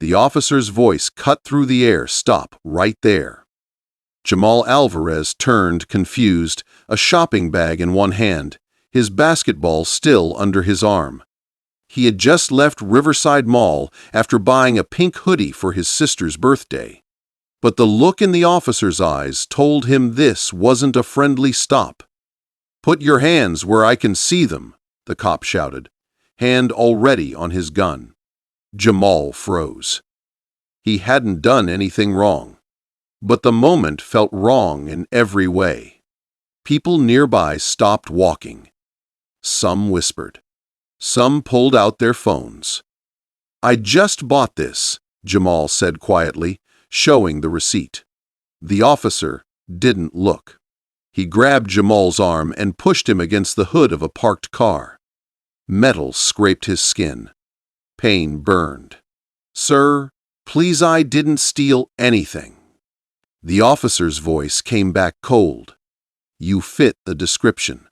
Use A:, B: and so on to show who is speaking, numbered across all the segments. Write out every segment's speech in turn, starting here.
A: The officer's voice cut through the air. "Stop right there." Jamal Alvarez turned, confused, a shopping bag in one hand, his basketball still under his arm. He had just left Riverside Mall after buying a pink hoodie for his sister's birthday. But the look in the officer's eyes told him this wasn't a friendly stop. "Put your hands where I can see them," the cop shouted, hand already on his gun. Jamal froze. He hadn't done anything wrong, but the moment felt wrong in every way. People nearby stopped walking. Some whispered. Some pulled out their phones. "I just bought this," Jamal said quietly, showing the receipt. The officer didn't look. He grabbed Jamal's arm and pushed him against the hood of a parked car. Metal scraped his skin. Pain burned. "Sir, please, I didn't steal anything." The officer's voice came back cold. "You fit the description."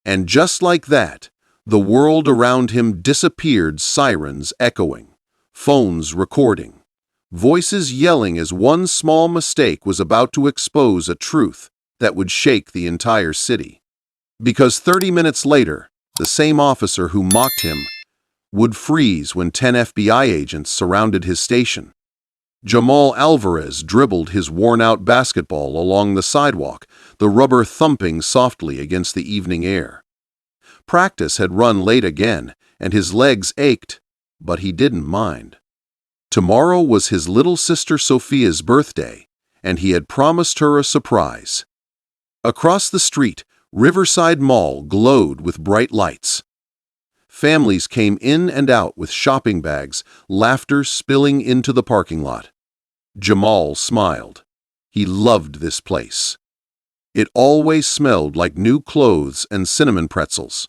A: And just like that, the world around him disappeared, sirens echoing, phones recording, voices yelling as one small mistake was about to expose a truth that would shake the entire city. Because 30 minutes later, the same officer who mocked him would freeze when 10 FBI agents surrounded his station. Jamal Alvarez dribbled his worn-out basketball along the sidewalk, the rubber thumping softly against the evening air. Practice had run late again, and his legs ached, but he didn't mind. Tomorrow was his little sister Sophia's birthday, and he had promised her a surprise. Across the street, Riverside Mall glowed with bright lights. Families came in and out with shopping bags, laughter spilling into the parking lot. Jamal smiled. He loved this place. It always smelled like new clothes and cinnamon pretzels.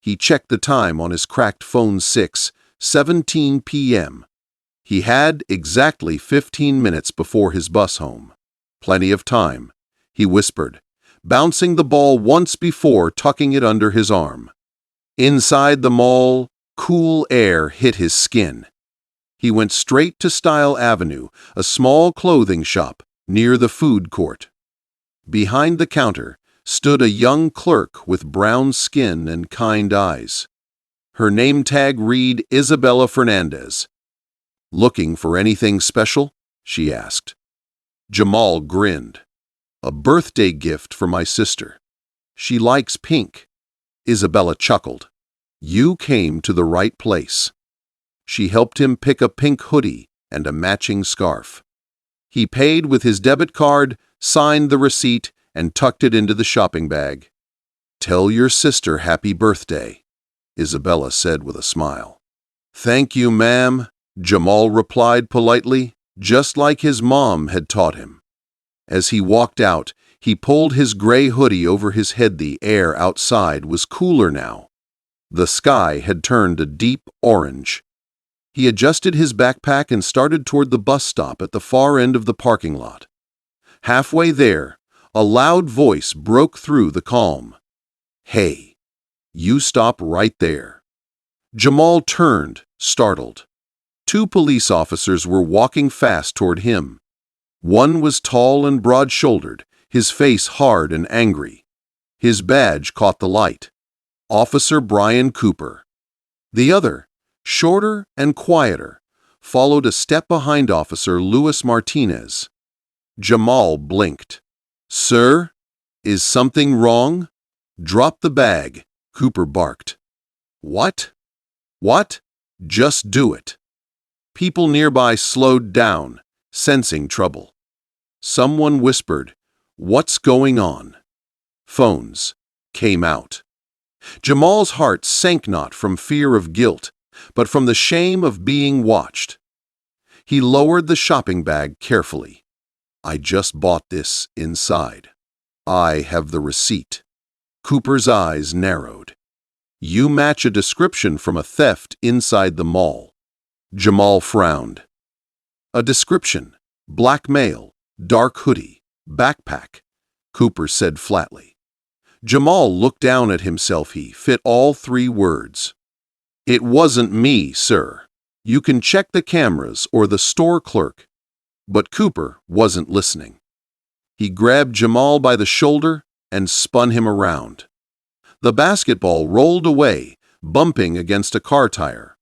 A: He checked the time on his cracked phone. 6:17 p.m. He had exactly 15 minutes before his bus home. "Plenty of time," he whispered, bouncing the ball once before tucking it under his arm. Inside the mall, cool air hit his skin. He went straight to Style Avenue, a small clothing shop near the food court. Behind the counter stood a young clerk with brown skin and kind eyes. Her name tag read Isabella Fernandez. "Looking for anything special?" she asked. Jamal grinned. "A birthday gift for my sister. She likes pink." Isabella chuckled. "You came to the right place." She helped him pick a pink hoodie and a matching scarf. He paid with his debit card, signed the receipt, and tucked it into the shopping bag. "Tell your sister happy birthday," Isabella said with a smile. "Thank you, ma'am," Jamal replied politely, just like his mom had taught him. As he walked out, he pulled his gray hoodie over his head. The air outside was cooler now. The sky had turned a deep orange. He adjusted his backpack and started toward the bus stop at the far end of the parking lot. Halfway there, a loud voice broke through the calm. "Hey, you stop right there." Jamal turned, startled. Two police officers were walking fast toward him. One was tall and broad-shouldered, his face hard and angry. His badge caught the light. Officer Brian Cooper. The other, shorter and quieter, followed a step behind Officer Luis Martinez. Jamal blinked. "Sir, is something wrong?" "Drop the bag," Cooper barked. "What? What? Just do it." People nearby slowed down, sensing trouble. Someone whispered, "What's going on?" Phones came out. Jamal's heart sank not from fear of guilt, but from the shame of being watched. He lowered the shopping bag carefully. "I just bought this inside. I have the receipt." Cooper's eyes narrowed. "You match a description from a theft inside the mall." Jamal frowned. "A description, black male, dark hoodie, backpack," Cooper said flatly. Jamal looked down at himself. He fit all three words. "It wasn't me, sir." You can check the cameras or the store clerk. But Cooper wasn't listening. He grabbed Jamal by the shoulder and spun him around. The basketball rolled away, bumping against a car tire.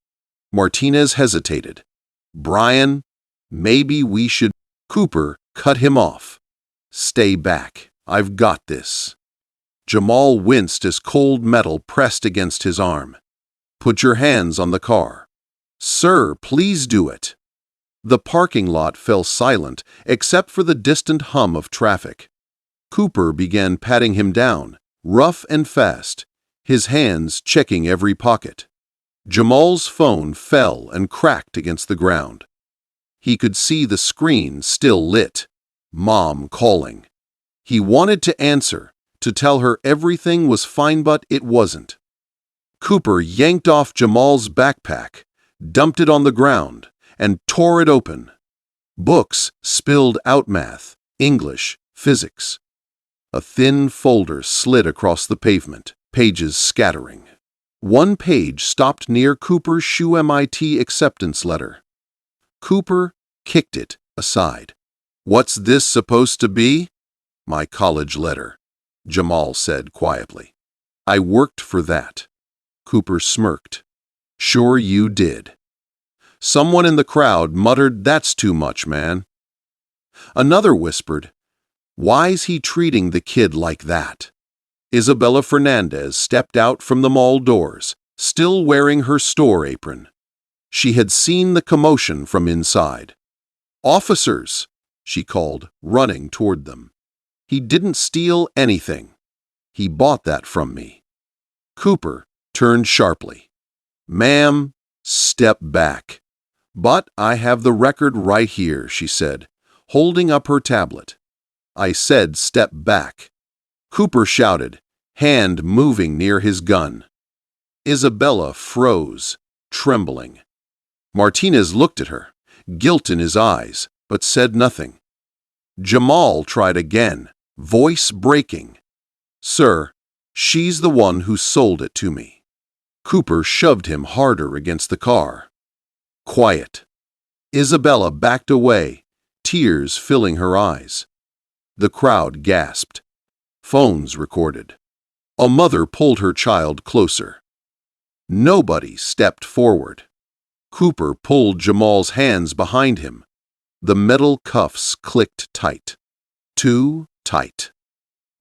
A: Martinez hesitated. "Brian, maybe we should—" Cooper cut him off. "Stay back. I've got this." Jamal winced as cold metal pressed against his arm. "Put your hands on the car." "Sir, please do it." The parking lot fell silent except for the distant hum of traffic. Cooper began patting him down, rough and fast, his hands checking every pocket. Jamal's phone fell and cracked against the ground. He could see the screen still lit. Mom calling. He wanted to answer, to tell her everything was fine, but it wasn't. Cooper yanked off Jamal's backpack, dumped it on the ground, and tore it open. Books spilled out: math, English, physics. A thin folder slid across the pavement, pages scattering. One page stopped near Cooper's shoe MIT acceptance letter. Cooper kicked it aside. "What's this supposed to be?" "My college letter," Jamal said quietly. "I worked for that." Cooper smirked. "Sure you did." Someone in the crowd muttered, "That's too much, man." Another whispered, "Why's he treating the kid like that?" Isabella Fernandez stepped out from the mall doors, still wearing her store apron. She had seen the commotion from inside. "Officers!" she called, running toward them. "He didn't steal anything. He bought that from me." Cooper turned sharply. "Ma'am, step back." "But I have the record right here," she said, holding up her tablet. "I said step back." Cooper shouted, hand moving near his gun. Isabella froze, trembling. Martinez looked at her, guilt in his eyes, but said nothing. Jamal tried again, voice breaking. "Sir, she's the one who sold it to me." Cooper shoved him harder against the car. "Quiet." Isabella backed away, tears filling her eyes. The crowd gasped. Phones recorded. A mother pulled her child closer. Nobody stepped forward. Cooper pulled Jamal's hands behind him. The metal cuffs clicked tight. Too tight.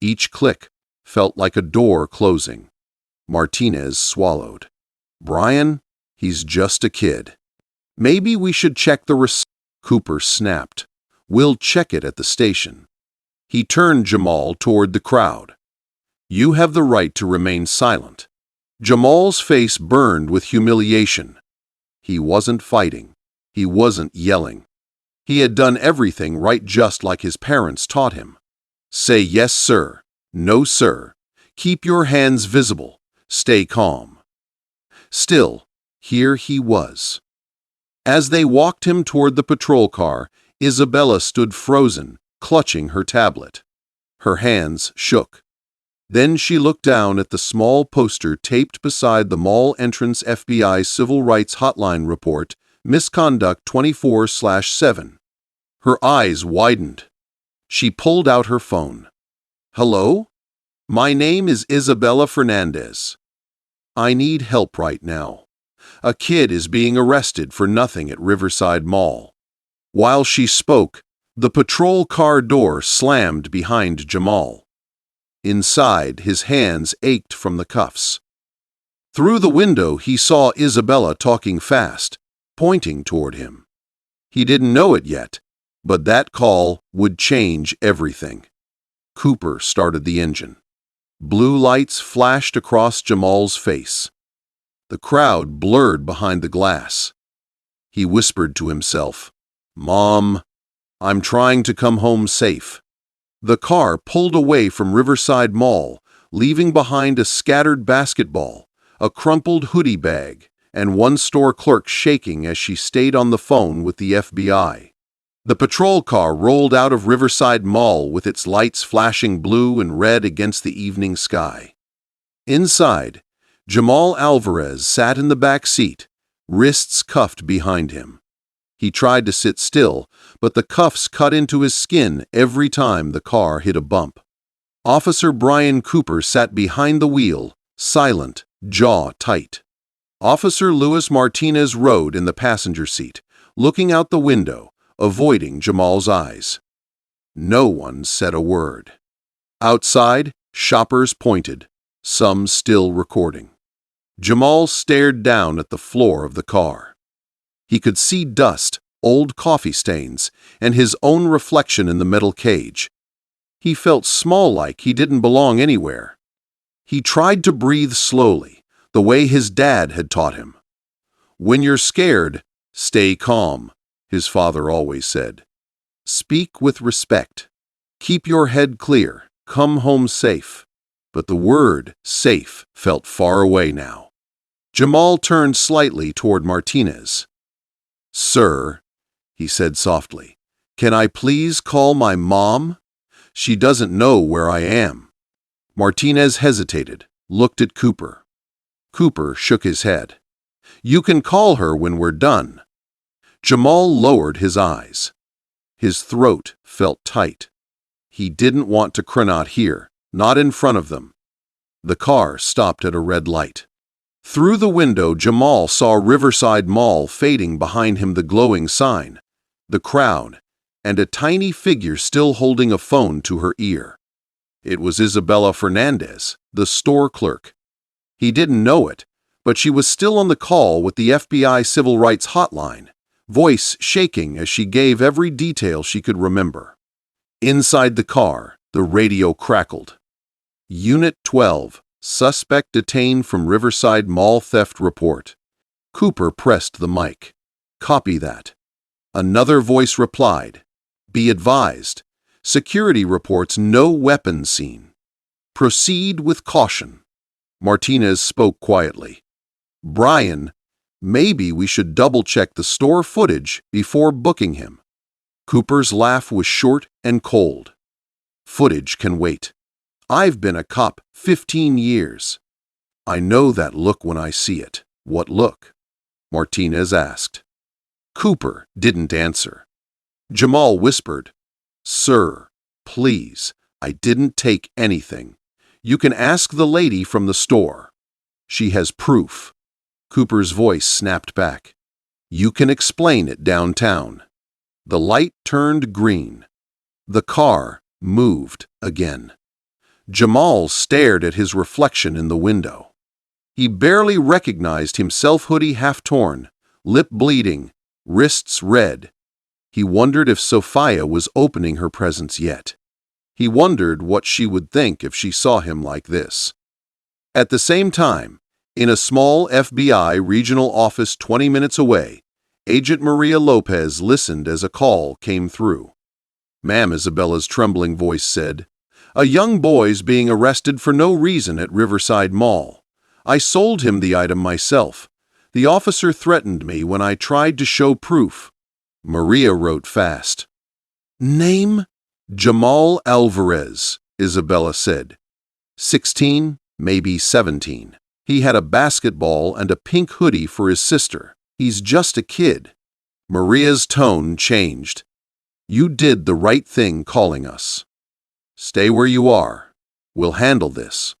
A: Each click felt like a door closing. Martinez swallowed. "Brian, he's just a kid. Maybe we should check the receipt." Cooper snapped. "We'll check it at the station." He turned Jamal toward the crowd. "You have the right to remain silent." Jamal's face burned with humiliation. He wasn't fighting. He wasn't yelling. He had done everything right, just like his parents taught him. "Say yes, sir. No, sir. Keep your hands visible. Stay calm." Still, here he was. As they walked him toward the patrol car, Isabella stood frozen, clutching her tablet. Her hands shook. Then she looked down at the small poster taped beside the mall entrance: FBI Civil Rights Hotline Report, Misconduct 24/7. Her eyes widened. She pulled out her phone. "Hello? My name is Isabella Fernandez. I need help right now. A kid is being arrested for nothing at Riverside Mall." While she spoke, the patrol car door slammed behind Jamal. Inside, his hands ached from the cuffs. Through the window, he saw Isabella talking fast, pointing toward him. He didn't know it yet, but that call would change everything. Cooper started the engine. Blue lights flashed across Jamal's face. The crowd blurred behind the glass. He whispered to himself, "Mom, I'm trying to come home safe." The car pulled away from Riverside Mall, leaving behind a scattered basketball, a crumpled hoodie bag, and one store clerk shaking as she stayed on the phone with the FBI. The patrol car rolled out of Riverside Mall with its lights flashing blue and red against the evening sky. Inside, Jamal Alvarez sat in the back seat, wrists cuffed behind him. He tried to sit still, but the cuffs cut into his skin every time the car hit a bump. Officer Brian Cooper sat behind the wheel, silent, jaw tight. Officer Luis Martinez rode in the passenger seat, looking out the window, avoiding Jamal's eyes. No one said a word. Outside, shoppers pointed, some still recording. Jamal stared down at the floor of the car. He could see dust, old coffee stains, and his own reflection in the metal cage. He felt small, like he didn't belong anywhere. He tried to breathe slowly, the way his dad had taught him. "When you're scared, stay calm," his father always said. "Speak with respect. Keep your head clear. Come home safe." But the word safe felt far away now. Jamal turned slightly toward Martinez. "Sir," he said softly, "can I please call my mom? She doesn't know where I am." Martinez hesitated, looked at Cooper. Cooper shook his head. "You can call her when we're done." Jamal lowered his eyes. His throat felt tight. He didn't want to cry out here, not in front of them. The car stopped at a red light. Through the window, Jamal saw Riverside Mall fading behind him, the glowing sign, the crowd, and a tiny figure still holding a phone to her ear. It was Isabella Fernandez, the store clerk. He didn't know it, but she was still on the call with the FBI Civil Rights Hotline, voice shaking as she gave every detail she could remember. Inside the car, the radio crackled. "Unit 12. Suspect detained from Riverside Mall theft report." Cooper pressed the mic. "Copy that." Another voice replied, "Be advised. Security reports no weapons seen. Proceed with caution." Martinez spoke quietly. "Brian, maybe we should double-check the store footage before booking him." Cooper's laugh was short and cold. "Footage can wait. I've been a cop 15 years. I know that look when I see it." "What look?" Martinez asked. Cooper didn't answer. Jamal whispered, "Sir, please, I didn't take anything. You can ask the lady from the store. She has proof." Cooper's voice snapped back. "You can explain it downtown." The light turned green. The car moved again. Jamal stared at his reflection in the window. He barely recognized himself, hoodie half torn, lip bleeding, wrists red. He wondered if Sophia was opening her presents yet. He wondered what she would think if she saw him like this. At the same time, in a small FBI regional office 20 minutes away, Agent Maria Lopez listened as a call came through. "Ma'am," Isabella's trembling voice said, "a young boy's being arrested for no reason at Riverside Mall. I sold him the item myself. The officer threatened me when I tried to show proof." Maria wrote fast. "Name? Jamal Alvarez," Isabella said. 16, maybe 17. He had a basketball and a pink hoodie for his sister. He's just a kid." Maria's tone changed. "You did the right thing calling us. Stay where you are. We'll handle this."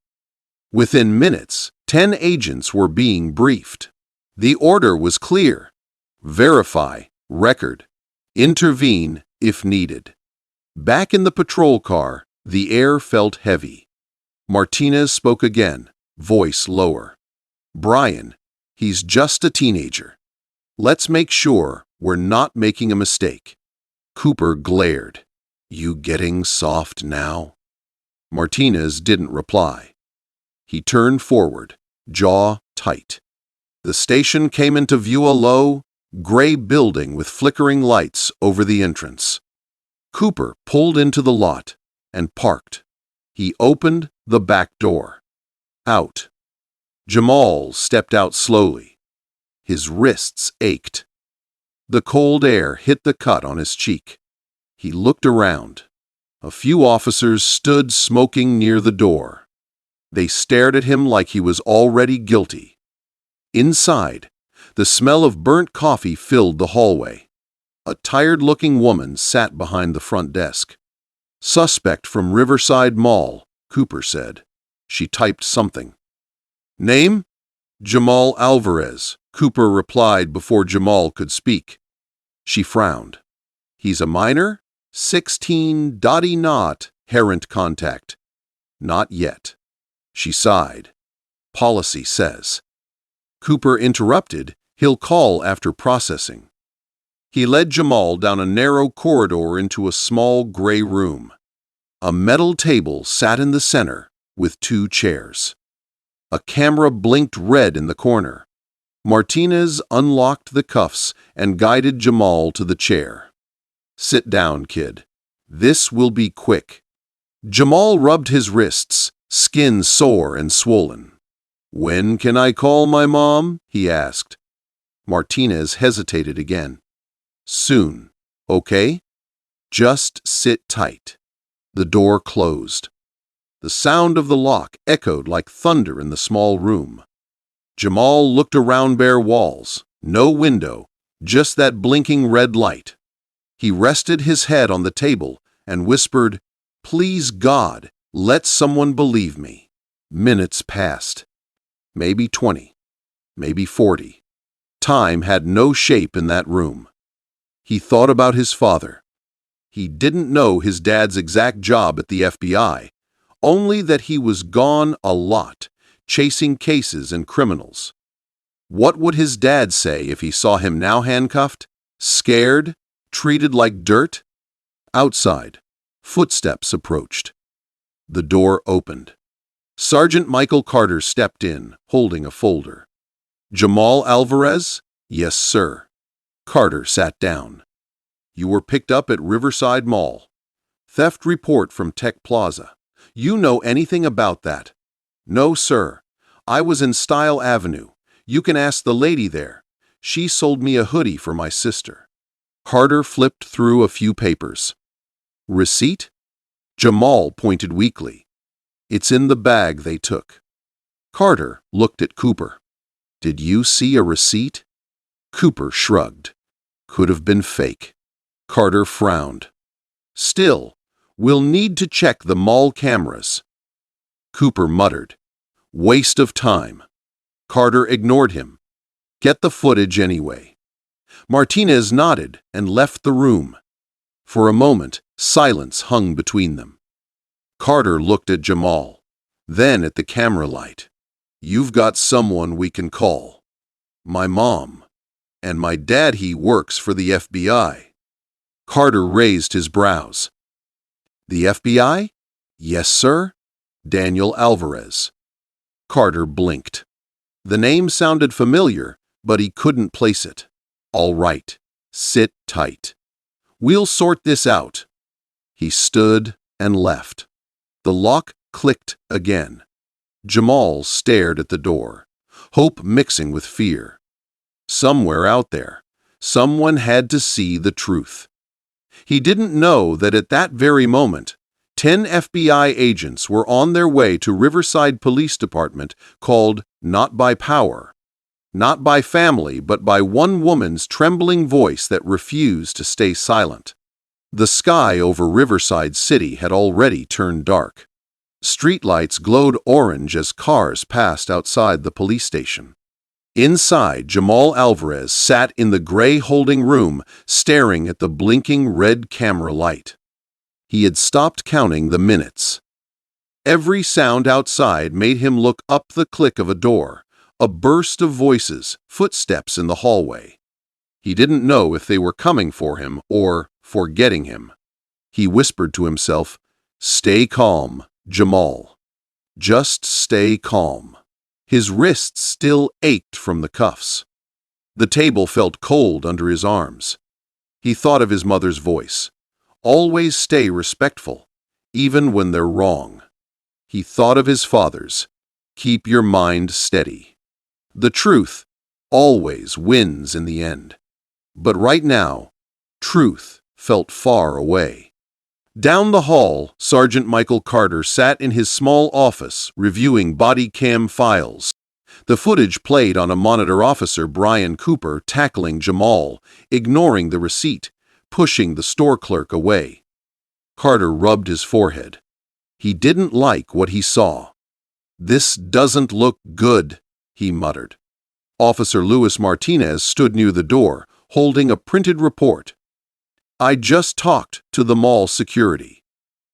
A: Within minutes, 10 agents were being briefed. The order was clear: verify, record, intervene if needed. Back in the patrol car, the air felt heavy. Martinez spoke again, voice lower. "Brian, he's just a teenager. Let's make sure we're not making a mistake." Cooper glared. "You getting soft now?" Martinez didn't reply. He turned forward, jaw tight. The station came into view, a low, gray building with flickering lights over the entrance. Cooper pulled into the lot and parked. He opened the back door. Out. Jamal stepped out slowly. His wrists ached. The cold air hit the cut on his cheek. He looked around. A few officers stood smoking near the door. They stared at him like he was already guilty. Inside, The smell of burnt coffee filled the hallway. A tired-looking woman sat behind the front desk. "Suspect from Riverside Mall," Cooper said. She typed something. "Name?" "Jamal Alvarez," Cooper replied before Jamal could speak. She frowned. "He's a minor? 16, not parent contact." "Not yet." She sighed. "Policy says." Cooper interrupted, "He'll call after processing." He led Jamal down a narrow corridor into a small gray room. A metal table sat in the center, with 2 chairs. A camera blinked red in the corner. Martinez unlocked the cuffs and guided Jamal to the chair. "Sit down, kid. This will be quick." Jamal rubbed his wrists, skin sore and swollen. "When can I call my mom?" he asked. Martinez hesitated again. "Soon, okay? Just sit tight." The door closed. The sound of the lock echoed like thunder in the small room. Jamal looked around bare walls, no window, just that blinking red light. He rested his head on the table and whispered, "Please God, let someone believe me." Minutes passed. Maybe 20. Maybe 40. Time had no shape in that room. He thought about his father. He didn't know his dad's exact job at the FBI, only that he was gone a lot, chasing cases and criminals. What would his dad say if he saw him now handcuffed, scared, treated like dirt? Outside, footsteps approached. The door opened. Sergeant Michael Carter stepped in, holding a folder. "Jamal Alvarez?" "Yes, sir." Carter sat down. "You were picked up at Riverside Mall. Theft report from Tech Plaza. You know anything about that?" "No, sir. I was in Style Avenue. You can ask the lady there. She sold me a hoodie for my sister." Carter flipped through a few papers. "Receipt?" Jamal pointed weakly. "It's in the bag they took." Carter looked at Cooper. "Did you see a receipt?" Cooper shrugged. "Could have been fake." Carter frowned. "Still, we'll need to check the mall cameras." Cooper muttered, "Waste of time." Carter ignored him. "Get the footage anyway." Martinez nodded and left the room. For a moment, silence hung between them. Carter looked at Jamal, then at the camera light. "You've got someone we can call." "My mom. And my dad, he works for the FBI." Carter raised his brows. "The FBI?" "Yes, sir. Daniel Alvarez." Carter blinked. The name sounded familiar, but he couldn't place it. "All right. Sit tight. We'll sort this out." He stood and left. The lock clicked again. Jamal stared at the door, hope mixing with fear. Somewhere out there, someone had to see the truth. He didn't know that at that very moment, 10 FBI agents were on their way to Riverside Police Department called not by power, not by family, but by one woman's trembling voice that refused to stay silent. The sky over Riverside City had already turned dark. Streetlights glowed orange as cars passed outside the police station. Inside, Jamal Alvarez sat in the gray holding room, staring at the blinking red camera light. He had stopped counting the minutes. Every sound outside made him look up the click of a door, a burst of voices, footsteps in the hallway. He didn't know if they were coming for him or for getting him. He whispered to himself, "Stay calm, Jamal. Just stay calm." His wrists still ached from the cuffs. The table felt cold under his arms. He thought of his mother's voice. "Always stay respectful, even when they're wrong." He thought of his father's. "Keep your mind steady. The truth always wins in the end." But right now, truth felt far away. Down the hall, Sergeant Michael Carter sat in his small office reviewing body cam files. The footage played on a monitor officer Brian Cooper tackling Jamal, ignoring the receipt, pushing the store clerk away. Carter rubbed his forehead. He didn't like what he saw. "This doesn't look good," he muttered. Officer Luis Martinez stood near the door, holding a printed report. "I just talked to the mall security.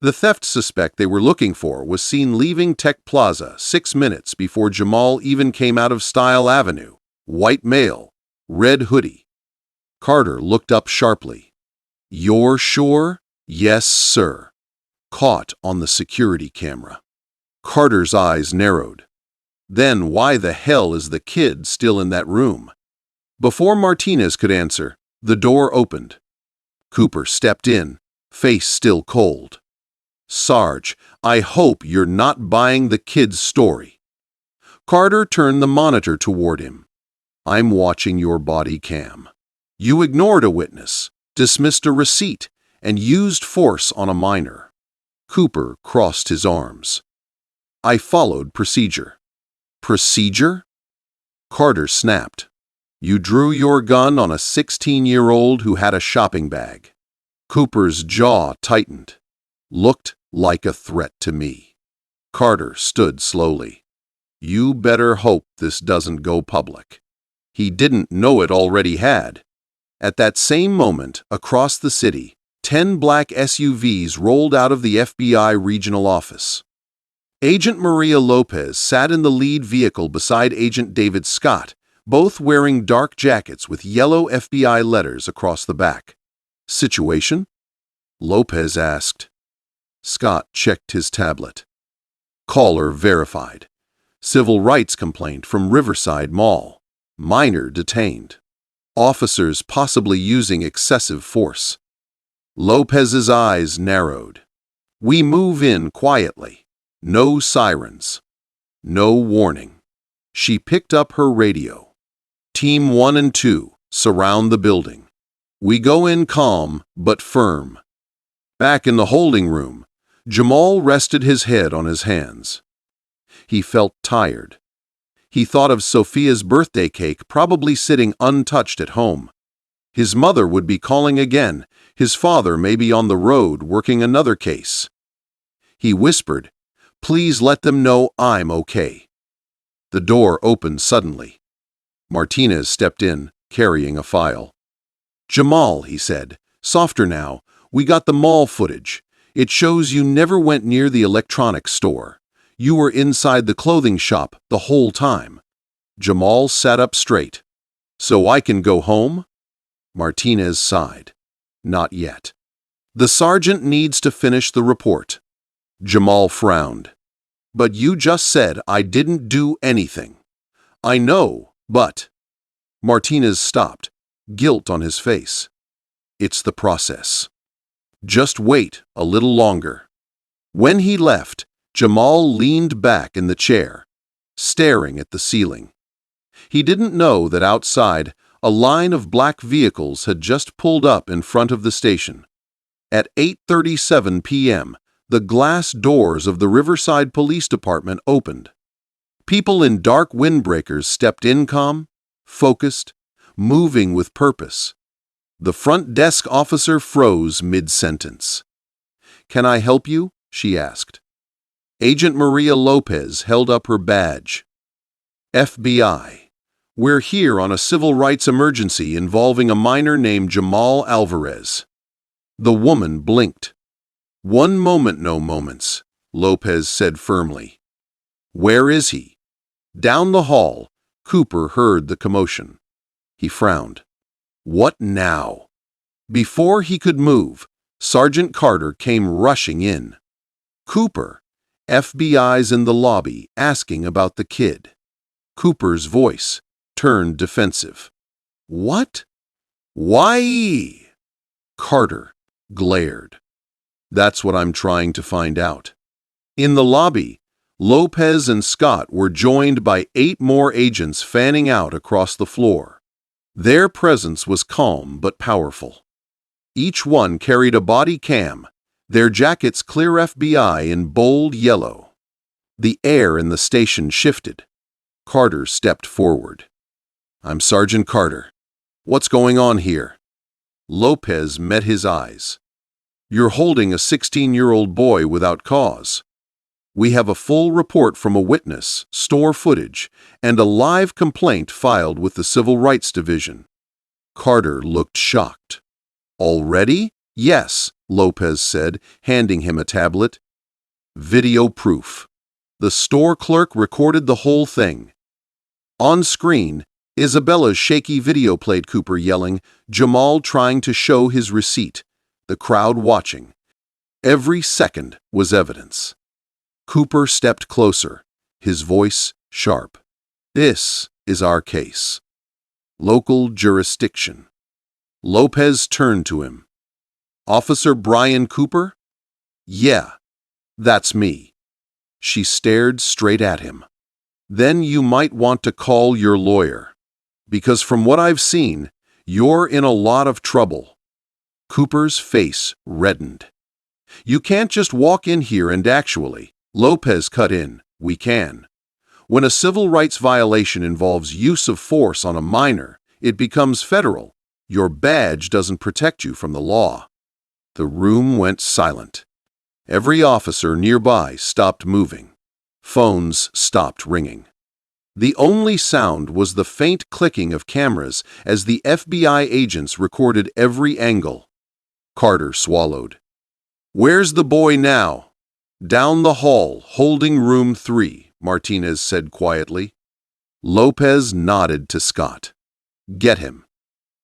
A: The theft suspect they were looking for was seen leaving Tech Plaza 6 minutes before Jamal even came out of Style Avenue. White male, red hoodie." Carter looked up sharply. "You're sure?" "Yes, sir. Caught on the security camera." Carter's eyes narrowed. Then why the hell is the kid still in that room? Before Martinez could answer, the door opened. Cooper stepped in, face still cold. "Sarge, I hope you're not buying the kid's story." Carter turned the monitor toward him. "I'm watching your body cam. You ignored a witness, dismissed a receipt, and used force on a minor." Cooper crossed his arms. "I followed procedure." "Procedure?" Carter snapped. "You drew your gun on a 16-year-old who had a shopping bag." Cooper's jaw tightened. "Looked like a threat to me." Carter stood slowly. "You better hope this doesn't go public." He didn't know it already had. At that same moment, across the city, 10 black SUVs rolled out of the FBI regional office. Agent Maria Lopez sat in the lead vehicle beside Agent David Scott, both wearing dark jackets with yellow FBI letters across the back. "Situation?" Lopez asked. Scott checked his tablet. Caller verified. Civil rights complaint from Riverside Mall. Minor detained. Officers possibly using excessive force. Lopez's eyes narrowed. "We move in quietly. No sirens. No warning." She picked up her radio. "Team 1 and 2, surround the building. We go in calm but firm." Back in the holding room, Jamal rested his head on his hands. He felt tired. He thought of Sophia's birthday cake probably sitting untouched at home. His mother would be calling again. His father may be on the road working another case. He whispered, "Please let them know I'm okay." The door opened suddenly. Martinez stepped in, carrying a file. "Jamal," he said, "softer now. We got the mall footage. It shows you never went near the electronics store. You were inside the clothing shop the whole time." Jamal sat up straight. "So I can go home?" Martinez sighed. "Not yet. The sergeant needs to finish the report." Jamal frowned. "But you just said I didn't do anything." "I know, but—" Martinez stopped, guilt on his face. "It's the process. Just wait a little longer." When he left, Jamal leaned back in the chair, staring at the ceiling. He didn't know that outside, a line of black vehicles had just pulled up in front of the station. At 8:37 p.m., the glass doors of the Riverside Police Department opened. People in dark windbreakers stepped in calm, focused, moving with purpose. The front desk officer froze mid-sentence. "Can I help you?" she asked. Agent Maria Lopez held up her badge. "FBI. We're here on a civil rights emergency involving a minor named Jamal Alvarez." The woman blinked. "One moment, no moments," Lopez said firmly. "Where is he?" Down the hall, Cooper heard the commotion. He frowned. "What now?" Before he could move, Sergeant Carter came rushing in. "Cooper, FBI's in the lobby asking about the kid." Cooper's voice turned defensive. "What? Why?" Carter glared. "That's what I'm trying to find out." In the lobby, Lopez and Scott were joined by 8 more agents fanning out across the floor. Their presence was calm but powerful. Each one carried a body cam, their jackets clear FBI in bold yellow. The air in the station shifted. Carter stepped forward. "I'm Sergeant Carter. What's going on here?" Lopez met his eyes. "You're holding a 16-year-old boy without cause. We have a full report from a witness, store footage, and a live complaint filed with the Civil Rights Division." Carter looked shocked. "Already?" "Yes," Lopez said, handing him a tablet. "Video proof. The store clerk recorded the whole thing." On screen, Isabella's shaky video played Cooper yelling, Jamal trying to show his receipt, the crowd watching. Every second was evidence. Cooper stepped closer, his voice sharp. "This is our case. Local jurisdiction." Lopez turned to him. "Officer Brian Cooper?" "Yeah, that's me." She stared straight at him. "Then you might want to call your lawyer, because from what I've seen, you're in a lot of trouble." Cooper's face reddened. "You can't just walk in here and actually," Lopez cut in, "we can. When a civil rights violation involves use of force on a minor, it becomes federal. Your badge doesn't protect you from the law." The room went silent. Every officer nearby stopped moving. Phones stopped ringing. The only sound was the faint clicking of cameras as the FBI agents recorded every angle. Carter swallowed. "Where's the boy now?" "Down the hall, holding room 3, Martinez said quietly. Lopez nodded to Scott. "Get him."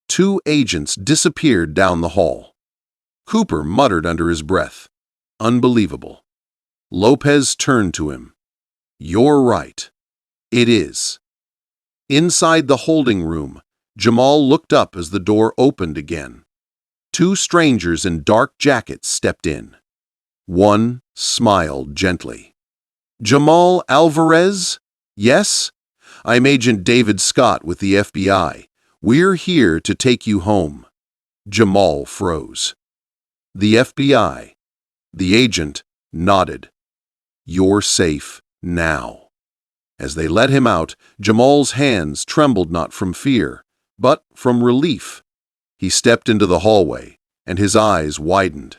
A: 2 agents disappeared down the hall. Cooper muttered under his breath. "Unbelievable." Lopez turned to him. "You're right. It is." Inside the holding room, Jamal looked up as the door opened again. 2 strangers in dark jackets stepped in. One smiled gently. "Jamal Alvarez?" "Yes? I'm Agent David Scott with the FBI. We're here to take you home." Jamal froze. "The FBI?" The agent nodded. "You're safe now." As they let him out, Jamal's hands trembled not from fear, but from relief. He stepped into the hallway, and his eyes widened.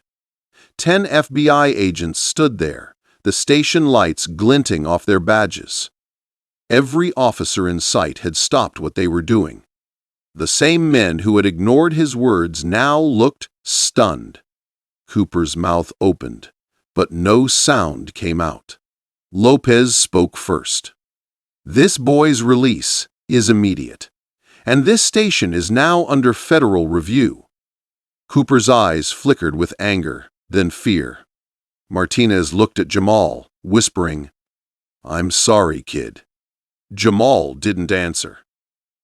A: 10 FBI agents stood there, the station lights glinting off their badges. Every officer in sight had stopped what they were doing. The same men who had ignored his words now looked stunned. Cooper's mouth opened, but no sound came out. Lopez spoke first. "This boy's release is immediate, and this station is now under federal review." Cooper's eyes flickered with anger, then fear. Martinez looked at Jamal, whispering, "I'm sorry, kid." Jamal didn't answer.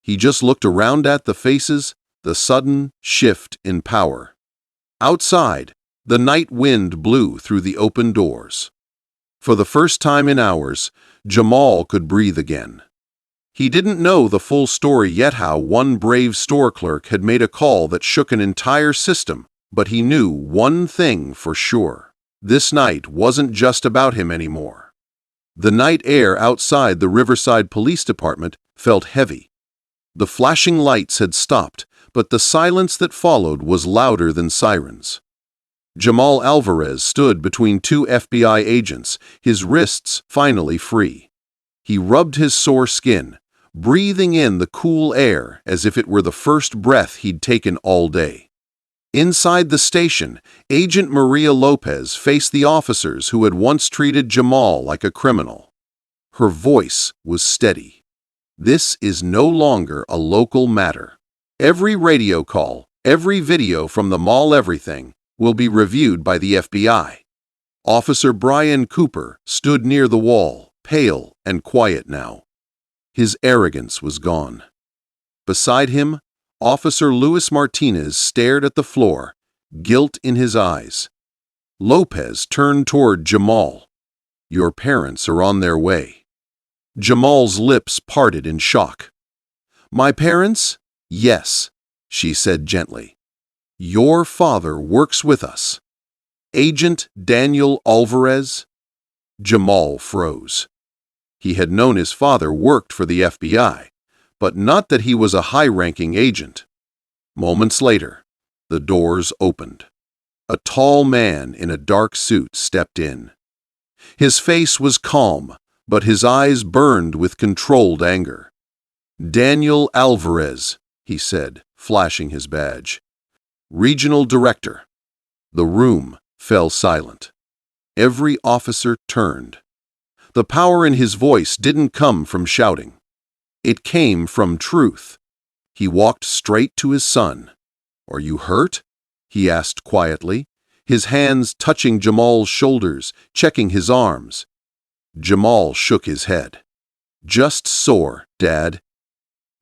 A: He just looked around at the faces, the sudden shift in power. Outside, the night wind blew through the open doors. For the first time in hours, Jamal could breathe again. He didn't know the full story yet how one brave store clerk had made a call that shook an entire system, but he knew one thing for sure. This night wasn't just about him anymore. The night air outside the Riverside Police Department felt heavy. The flashing lights had stopped, but the silence that followed was louder than sirens. Jamal Alvarez stood between 2 FBI agents, his wrists finally free. He rubbed his sore skin, breathing in the cool air as if it were the first breath he'd taken all day. Inside the station, Agent Maria Lopez faced the officers who had once treated Jamal like a criminal. Her voice was steady. "This is no longer a local matter. Every radio call, every video from the mall, everything will be reviewed by the FBI." Officer Brian Cooper stood near the wall, pale and quiet now. His arrogance was gone. Beside him, Officer Luis Martinez stared at the floor, guilt in his eyes. Lopez turned toward Jamal. "Your parents are on their way." Jamal's lips parted in shock. "My parents?" "Yes," she said gently. "Your father works with us." "Agent Daniel Alvarez?" Jamal froze. He had known his father worked for the FBI, but not that he was a high-ranking agent. Moments later, the doors opened. A tall man in a dark suit stepped in. His face was calm, but his eyes burned with controlled anger. "Jamal Alvarez," he said, flashing his badge. "Regional Director." The room fell silent. Every officer turned. The power in his voice didn't come from shouting. It came from truth. He walked straight to his son. "Are you hurt?" he asked quietly, his hands touching Jamal's shoulders, checking his arms. Jamal shook his head. "Just sore, Dad."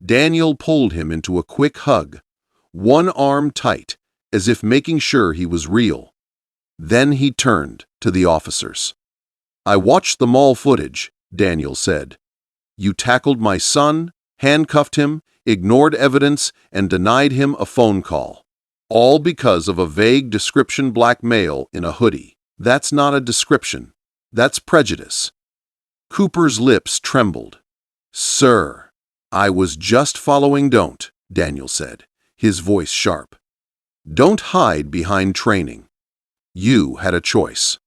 A: Daniel pulled him into a quick hug, one arm tight, as if making sure he was real. Then he turned to the officers. "I watched the mall footage," Daniel said. "You tackled my son, handcuffed him, ignored evidence, and denied him a phone call. All because of a vague description black male in a hoodie. That's not a description. That's prejudice." Cooper's lips trembled. "Sir, I was just following don't," Daniel said, his voice sharp. "Don't hide behind training. You had a choice."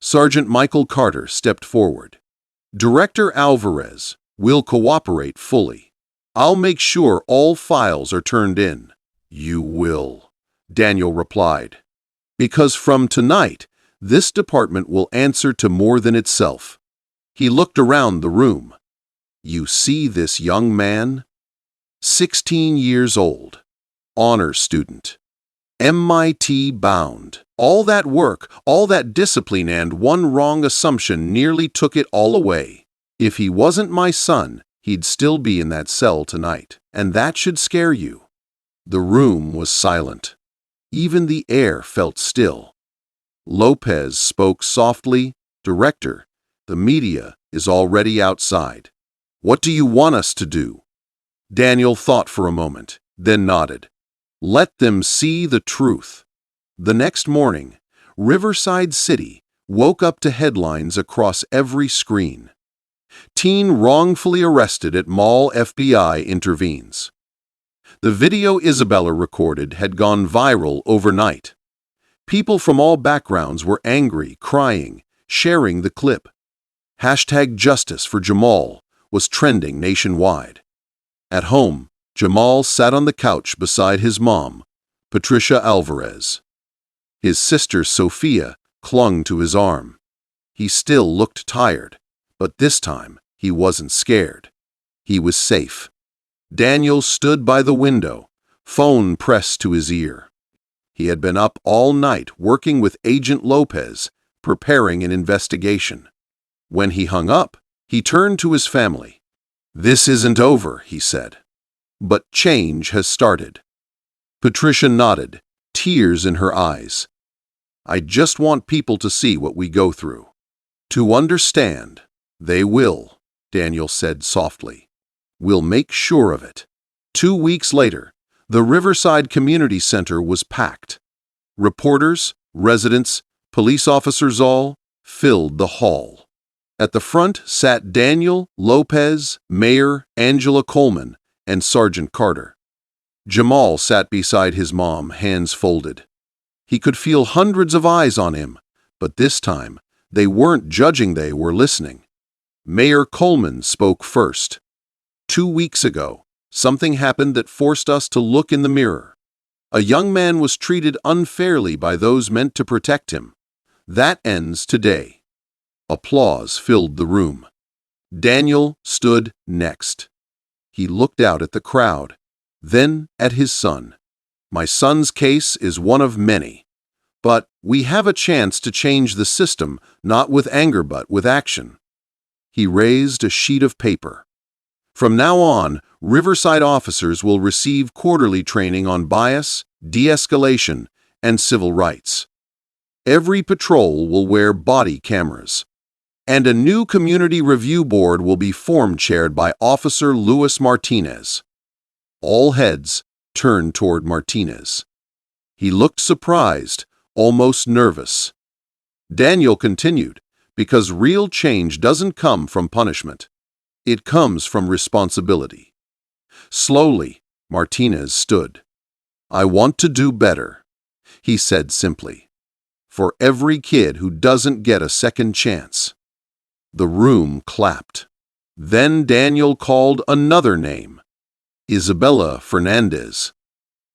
A: Sergeant Michael Carter stepped forward. "Director Alvarez will cooperate fully. I'll make sure all files are turned in." "You will," Daniel replied. "Because from tonight, this department will answer to more than itself." He looked around the room. "You see this young man? 16 years old, honor student, MIT bound. All that work, all that discipline, and one wrong assumption nearly took it all away. If he wasn't my son, he'd still be in that cell tonight, and that should scare you." The room was silent. Even the air felt still. Lopez spoke softly. "Director, the media is already outside. What do you want us to do?" Daniel thought for a moment, then nodded. "Let them see the truth." The next morning, Riverside City woke up to headlines across every screen. "Teen wrongfully arrested at mall, FBI intervenes." The video Isabella recorded had gone viral overnight. People from all backgrounds were angry, crying, sharing the clip. #Justice for Jamal was trending nationwide. At home, Jamal sat on the couch beside his mom, Patricia Alvarez. His sister Sophia clung to his arm. He still looked tired, but this time he wasn't scared. He was safe. Daniel stood by the window, phone pressed to his ear. He had been up all night working with Agent Lopez, preparing an investigation. When he hung up, he turned to his family. "This isn't over," he said. "But change has started." Patricia nodded, tears in her eyes. "I just want people to see what we go through. To understand." "They will," Daniel said softly. "We'll make sure of it." 2 weeks later, the Riverside Community Center was packed. Reporters, residents, police officers all filled the hall. At the front sat Daniel, Lopez, Mayor Angela Coleman, and Sergeant Carter. Jamal sat beside his mom, hands folded. He could feel hundreds of eyes on him, but this time they weren't judging, they were listening. Mayor Coleman spoke first. 2 weeks ago, something happened that forced us to look in the mirror. A young man was treated unfairly by those meant to protect him. That ends today." Applause filled the room. Daniel stood next. He looked out at the crowd, then at his son. "My son's case is one of many. But we have a chance to change the system, not with anger but with action." He raised a sheet of paper. "From now on, Riverside officers will receive quarterly training on bias, de-escalation, and civil rights. Every patrol will wear body cameras. And a new community review board will be formed, chaired by Officer Luis Martinez." All heads turned toward Martinez. He looked surprised, almost nervous. Daniel continued, Because real change doesn't come from punishment. It comes from responsibility. Slowly, Martinez stood. "I want to do better," he said simply. "For every kid who doesn't get a second chance." The room clapped. Then Daniel called another name. Isabella Fernandez.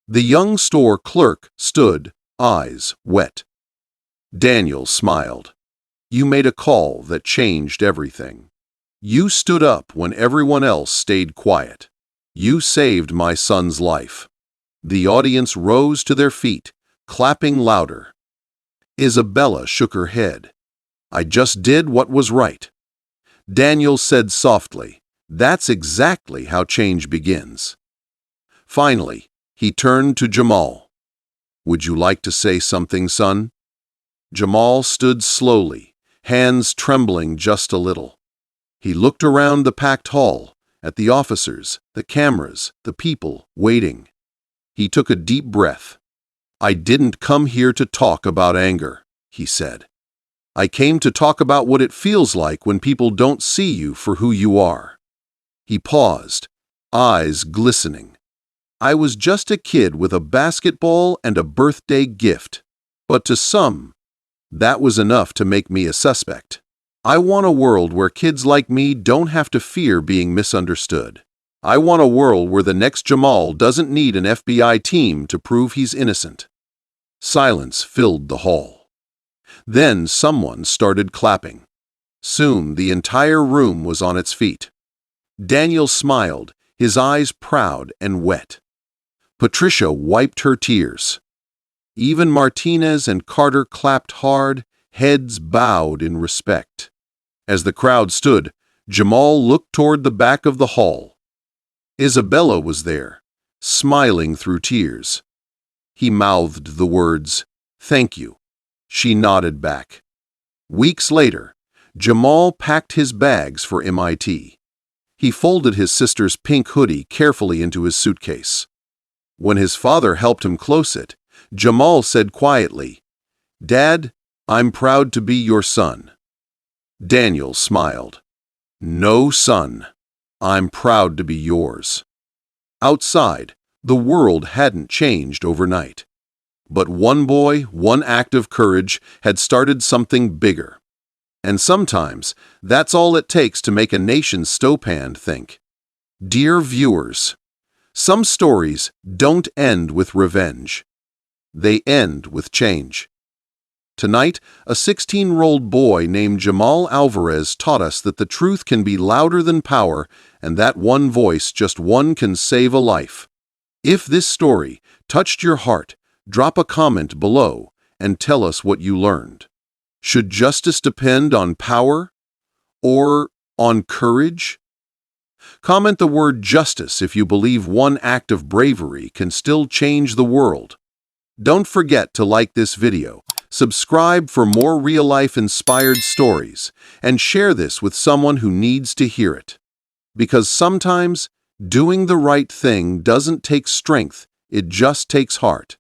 A: The young store clerk stood, eyes wet. Daniel smiled. "You made a call that changed everything. You stood up when everyone else stayed quiet. You saved my son's life." The audience rose to their feet, clapping louder. Isabella shook her head. "I just did what was right." Daniel said softly, "That's exactly how change begins." Finally, he turned to Jamal. "Would you like to say something, son?" Jamal stood slowly, hands trembling just a little. He looked around the packed hall, at the officers, the cameras, the people waiting. He took a deep breath. "I didn't come here to talk about anger," he said. "I came to talk about what it feels like when people don't see you for who you are." He paused, eyes glistening. "I was just a kid with a basketball and a birthday gift. But to some, that was enough to make me a suspect. I want a world where kids like me don't have to fear being misunderstood. I want a world where the next Jamal doesn't need an FBI team to prove he's innocent." Silence filled the hall. Then someone started clapping. Soon the entire room was on its feet. Daniel smiled, his eyes proud and wet. Patricia wiped her tears. Even Martinez and Carter clapped hard, heads bowed in respect. As the crowd stood, Jamal looked toward the back of the hall. Isabella was there, smiling through tears. He mouthed the words, "Thank you." She nodded back. Weeks later, Jamal packed his bags for MIT. He folded his sister's pink hoodie carefully into his suitcase. When his father helped him close it, Jamal said quietly, "Dad, I'm proud to be your son." Daniel smiled. "No, son. I'm proud to be yours." Outside, the world hadn't changed overnight. But one boy, one act of courage had started something bigger. And sometimes, that's all it takes to make a nation's stowpan think. Dear viewers, some stories don't end with revenge. They end with change. Tonight, a 16-year-old boy named Jamal Alvarez taught us that the truth can be louder than power, and that one voice, just one, can save a life. If this story touched your heart, drop a comment below and tell us what you learned. Should justice depend on power or on courage? Comment the word justice if you believe one act of bravery can still change the world. Don't forget to like this video, subscribe for more real-life inspired stories, and share this with someone who needs to hear it. Because sometimes, doing the right thing doesn't take strength, it just takes heart.